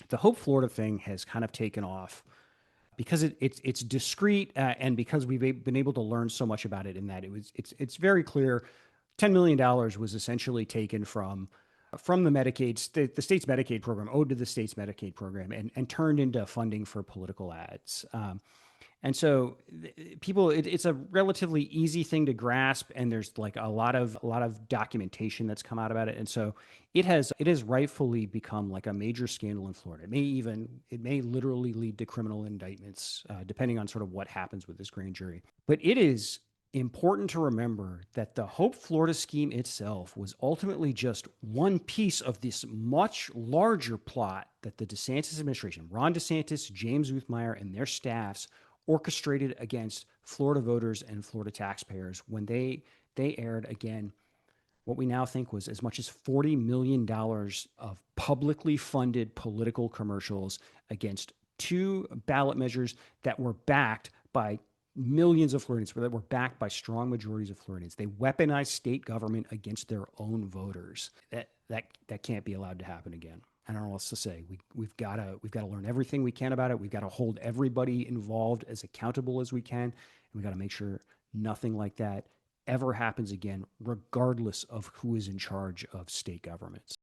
The Hope Florida thing has kind of taken off because it's discreet, and because we've been able to learn so much about it. In that it's very clear, $10 million was essentially taken from the the state's Medicaid program, owed to the state's Medicaid program, and turned into funding for political ads. And so people, it's a relatively easy thing to grasp, and there's like a lot of documentation that's come out about it. And so it has rightfully become like a major scandal in Florida. It may literally lead to criminal indictments, depending on sort of what happens with this grand jury. But it is important to remember that the Hope Florida scheme itself was ultimately just one piece of this much larger plot that the DeSantis administration, Ron DeSantis, James Uthmeyer, and their staffs orchestrated against Florida voters and Florida taxpayers when they aired, again, what we now think was as much as $40 million of publicly funded political commercials against two ballot measures that were backed by millions of Floridians, that were backed by strong majorities of Floridians. They weaponized state government against their own voters. That can't be allowed to happen again. I don't know what else to say. We've got to learn everything we can about it. We've got to hold everybody involved as accountable as we can, and we got to make sure nothing like that ever happens again, regardless of who is in charge of state governments.